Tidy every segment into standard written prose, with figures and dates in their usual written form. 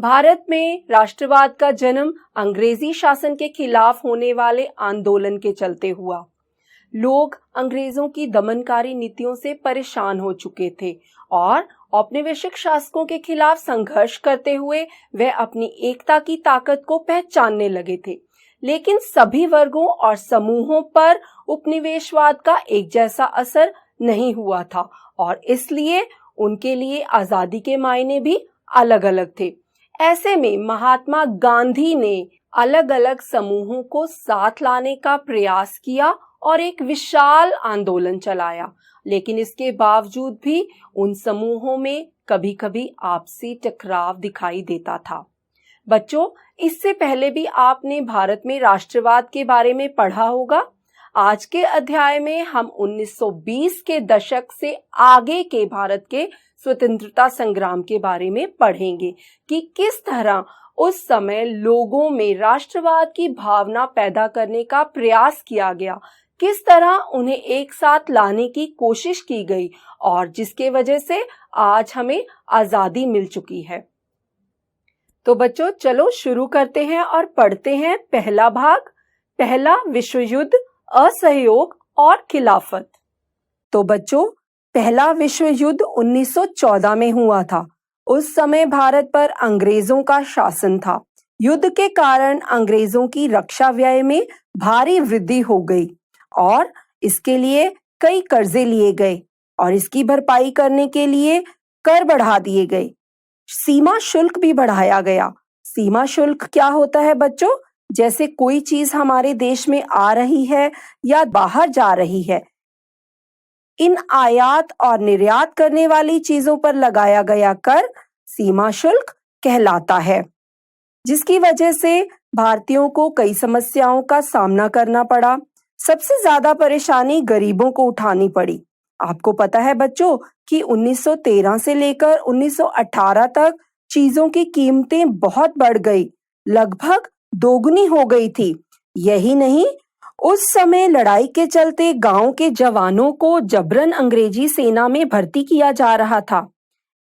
भारत में राष्ट्रवाद का जन्म अंग्रेजी शासन के खिलाफ होने वाले आंदोलन के चलते हुआ। लोग अंग्रेजों की दमनकारी नीतियों से परेशान हो चुके थे और औपनिवेशिक शासकों के खिलाफ संघर्ष करते हुए वे अपनी एकता की ताकत को पहचानने लगे थे। लेकिन सभी वर्गों और समूहों पर उपनिवेशवाद का एक जैसा असर नहीं हुआ था और इसलिए उनके लिए आजादी के मायने भी अलग अलग थे। ऐसे में महात्मा गांधी ने अलग अलग समूहों को साथ लाने का प्रयास किया और एक विशाल आंदोलन चलाया। लेकिन इसके बावजूद भी उन समूहों में कभी-कभी आपसी टकराव दिखाई देता था। बच्चों, इससे पहले भी आपने भारत में राष्ट्रवाद के बारे में पढ़ा होगा। आज के अध्याय में हम 1920 के दशक से आगे के भारत के स्वतंत्रता संग्राम के बारे में पढ़ेंगे कि किस तरह उस समय लोगों में राष्ट्रवाद की भावना पैदा करने का प्रयास किया गया, किस तरह उन्हें एक साथ लाने की कोशिश की गई और जिसके वजह से आज हमें आजादी मिल चुकी है। तो बच्चों, चलो शुरू करते हैं और पढ़ते हैं पहला भाग, पहला विश्व युद्ध, असहयोग और खिलाफत। तो बच्चों, पहला विश्व युद्ध 1914 में हुआ था। उस समय भारत पर अंग्रेजों का शासन था। युद्ध के कारण अंग्रेजों की रक्षा व्यय में भारी वृद्धि हो गई और इसके लिए कई कर्जे लिए गए और इसकी भरपाई करने के लिए कर बढ़ा दिए गए। सीमा शुल्क भी बढ़ाया गया। सीमा शुल्क क्या होता है बच्चों? जैसे कोई चीज हमारे देश में आ रही है या बाहर जा रही है, इन आयात और निर्यात करने वाली चीजों पर लगाया गया कर सीमा शुल्क कहलाता है, जिसकी वजह से भारतीयों को कई समस्याओं का सामना करना पड़ा। सबसे ज्यादा परेशानी गरीबों को उठानी पड़ी। आपको पता है बच्चों कि 1913 से लेकर 1918 तक चीजों की कीमतें बहुत बढ़ गई, लगभग दोगुनी हो गई थी। यही नहीं, उस समय लड़ाई के चलते गांव के जवानों को जबरन अंग्रेजी सेना में भर्ती किया जा रहा था।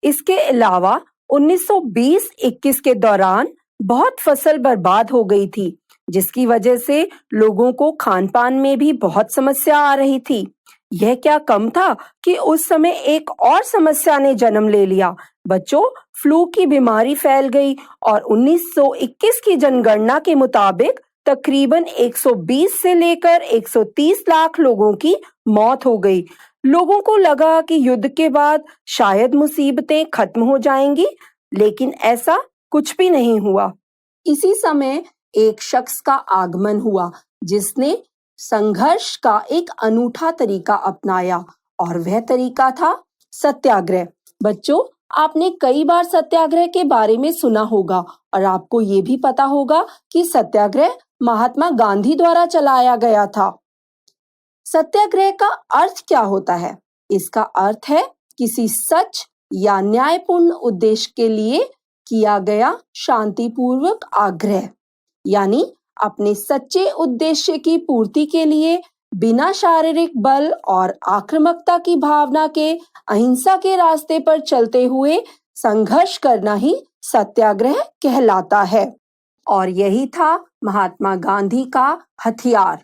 इसके अलावा 1920-21 के दौरान बहुत फसल बर्बाद हो गई थी, जिसकी वजह से लोगों को खान पान में भी बहुत समस्या आ रही थी। यह क्या कम था कि उस समय एक और समस्या ने जन्म ले लिया। बच्चों, फ्लू की बीमारी फैल गई और 1921 की जनगणना के मुताबिक तकरीबन 120 से लेकर 130 लाख लोगों की मौत हो गई। लोगों को लगा कि युद्ध के बाद शायद मुसीबतें खत्म हो जाएंगी, लेकिन ऐसा कुछ भी नहीं हुआ। इसी समय एक शख्स का आगमन हुआ जिसने संघर्ष का एक अनूठा तरीका अपनाया और वह तरीका था सत्याग्रह। बच्चों, आपने कई बार सत्याग्रह के बारे में सुना होगा और आपको ये भी पता होगा कि सत्याग्रह महात्मा गांधी द्वारा चलाया गया था। सत्याग्रह का अर्थ क्या होता है? इसका अर्थ है किसी सच या न्यायपूर्ण उद्देश्य के लिए किया गया शांतिपूर्वक आग्रह, यानी अपने सच्चे उद्देश्य की पूर्ति के लिए बिना शारीरिक बल और आक्रामकता की भावना के अहिंसा के रास्ते पर चलते हुए संघर्ष करना ही सत्याग्रह कहलाता है। और यही था महात्मा गांधी का हथियार।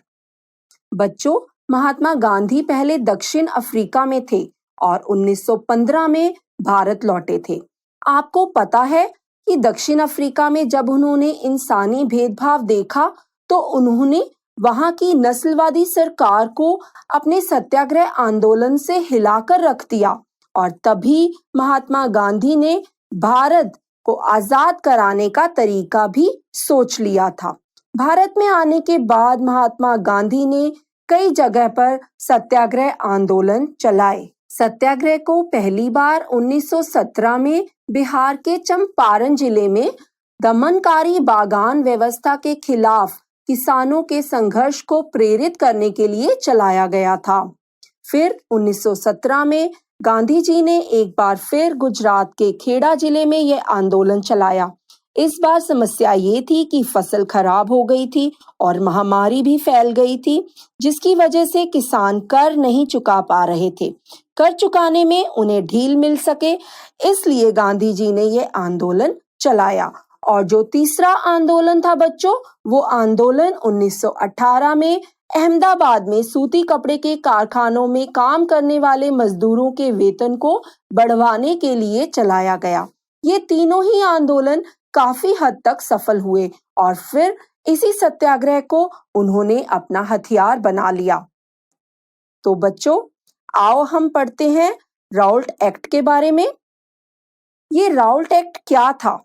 बच्चों, महात्मा गांधी पहले दक्षिण अफ्रीका में थे और 1915 में भारत लौटे थे। आपको पता है कि दक्षिण अफ्रीका में जब उन्होंने इंसानी भेदभाव देखा तो उन्होंने वहां की नस्लवादी सरकार को अपने सत्याग्रह आंदोलन से हिलाकर रख दिया और तभी महात्मा गांधी ने भारत को आजाद कराने का तरीका भी सोच लिया था। भारत में आने के बाद महात्मा गांधी ने कई जगह पर सत्याग्रह आंदोलन चलाए। सत्याग्रह को पहली बार 1917 में बिहार के चंपारण जिले में दमनकारी बागान व्यवस्था के खिलाफ किसानों के संघर्ष को प्रेरित करने के लिए चलाया गया था। फिर 1917 में गांधी जी ने एक बार फिर गुजरात के खेड़ा जिले में यह आंदोलन चलाया। इस बार समस्या ये थी कि फसल खराब हो गई थी और महामारी भी फैल गई थी, जिसकी वजह से किसान कर नहीं चुका पा रहे थे। कर चुकाने में उन्हें ढील मिल सके, इसलिए गांधी जी ने यह आंदोलन चलाया। और जो तीसरा आंदोलन था बच्चों, वो आंदोलन 1918 में अहमदाबाद में सूती कपड़े के कारखानों में काम करने वाले मजदूरों के वेतन को बढ़वाने के लिए चलाया गया। ये तीनों ही आंदोलन काफी हद तक सफल हुए और फिर इसी सत्याग्रह को उन्होंने अपना हथियार बना लिया। तो बच्चों, आओ हम पढ़ते हैं राउल्ट एक्ट के बारे में। ये राउल्ट एक्ट क्या था?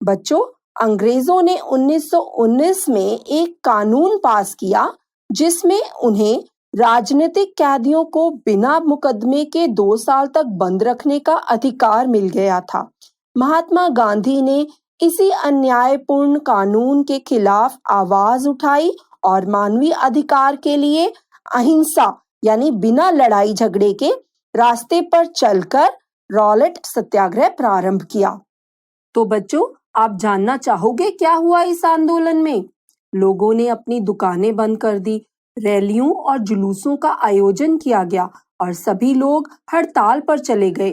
बच्चों, अंग्रेजों ने 1919 में एक कानून पास किया जिसमें उन्हें राजनीतिक कैदियों को बिना मुकदमे के 2 साल तक बंद रखने का अधिकार मिल गया था। महात्मा गांधी ने इसी अन्यायपूर्ण कानून के खिलाफ आवाज उठाई और मानवीय अधिकार के लिए अहिंसा यानी बिना लड़ाई झगड़े के रास्ते पर चलकर रॉलेट सत्याग्रह प्रारंभ किया। तो बच्चों, आप जानना चाहोगे क्या हुआ इस आंदोलन में? लोगों ने अपनी दुकानें बंद कर दी, रैलियों और जुलूसों का आयोजन किया गया और सभी लोग हड़ताल पर चले गए।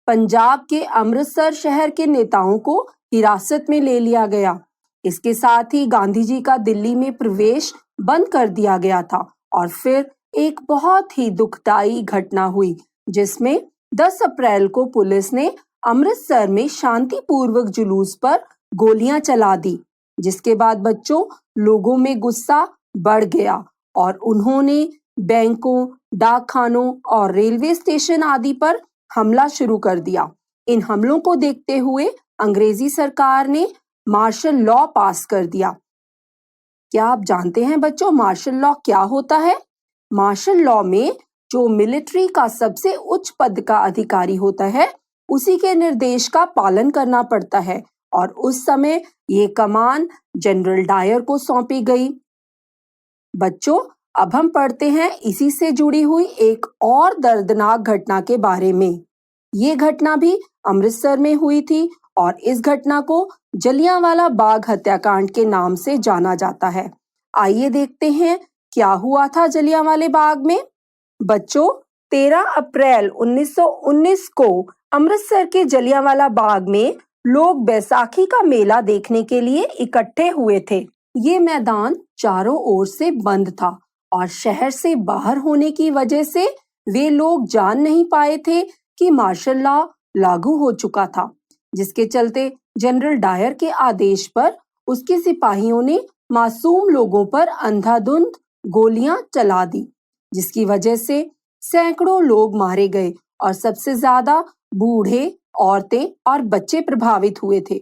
पंजाब के अमृतसर शहर के नेताओं को हिरासत में ले लिया गया। इसके साथ ही गांधी जी का दिल्ली में प्रवेश बंद कर दिया गया था। और फिर एक बहुत ही दुखदाई घटना हुई जिसमें 10 अप्रैल को पुलिस ने अमृतसर में शांतिपूर्वक जुलूस पर गोलियां चला दी, जिसके बाद बच्चों लोगों में गुस्सा बढ़ गया और उन्होंने बैंकों, डाकखानों और रेलवे स्टेशन आदि पर हमला शुरू कर दिया। इन हमलों को देखते हुए अंग्रेजी सरकार ने मार्शल लॉ पास कर दिया। क्या आप जानते हैं बच्चों मार्शल लॉ क्या होता है? मार्शल लॉ में जो मिलिट्री का सबसे उच्च पद का अधिकारी होता है, उसी के निर्देश का पालन करना पड़ता है और उस समय ये कमान जनरल डायर को सौंपी गई। बच्चों, अब हम पढ़ते हैं इसी से जुड़ी हुई एक और दर्दनाक घटना के बारे में। ये घटना भी अमृतसर में हुई थी और इस घटना को जलियांवाला बाग हत्याकांड के नाम से जाना जाता है। आइए देखते हैं क्या हुआ था जलियांवाले बाग में। बच्चों, 13 अप्रैल 1919 को अमृतसर के जलियांवाला बाग में लोग बैसाखी का मेला देखने के लिए इकट्ठे हुए थे। ये मैदान चारों ओर से बंद था और शहर से बाहर होने की वजह से वे लोग जान नहीं पाए थे कि मार्शल लॉ लागू हो चुका था, जिसके चलते जनरल डायर के आदेश पर उसके सिपाहियों ने मासूम लोगों पर अंधाधुंध गोलियां चला दी, जिसकी वजह से सैकड़ों लोग मारे गए और सबसे ज्यादा बूढ़े, औरतें और बच्चे प्रभावित हुए थे।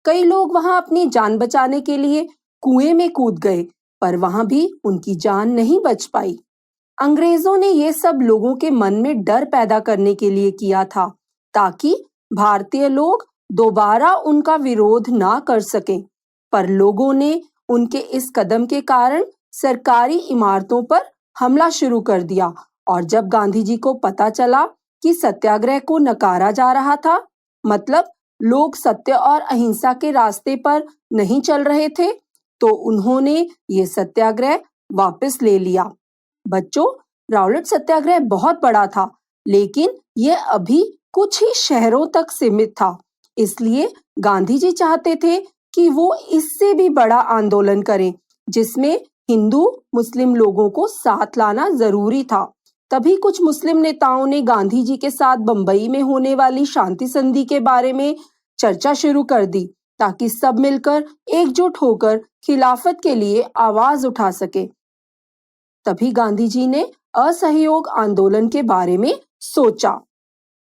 कई लोग वहां अपनी जान बचाने के लिए कुएं में कूद गए, पर वहां भी उनकी जान नहीं बच पाई। अंग्रेजों ने ये सब लोगों के मन में डर पैदा करने के लिए किया था, ताकि भारतीय लोग दोबारा उनका विरोध ना कर सकें। पर लोगों ने उनके इस कदम के कारण सरकारी इमारतों पर हमला शुरू कर दिया और जब गांधी जी को पता चला कि सत्याग्रह को नकारा जा रहा था, मतलब लोग सत्य और अहिंसा के रास्ते पर नहीं चल रहे थे, तो उन्होंने ये सत्याग्रह वापस ले लिया। बच्चों, राउलेट सत्याग्रह बहुत बड़ा था, लेकिन यह अभी कुछ ही शहरों तक सीमित था। इसलिए गांधी जी चाहते थे कि वो इससे भी बड़ा आंदोलन करें, जिसमें हिंदू मुस्लिम लोगों को साथ लाना जरूरी था। तभी कुछ मुस्लिम नेताओं ने गांधी जी के साथ बंबई में होने वाली शांति संधि के बारे में चर्चा शुरू कर दी, ताकि सब मिलकर एकजुट होकर खिलाफत के लिए आवाज उठा सके। तभी गांधी जी ने असहयोग आंदोलन के बारे में सोचा।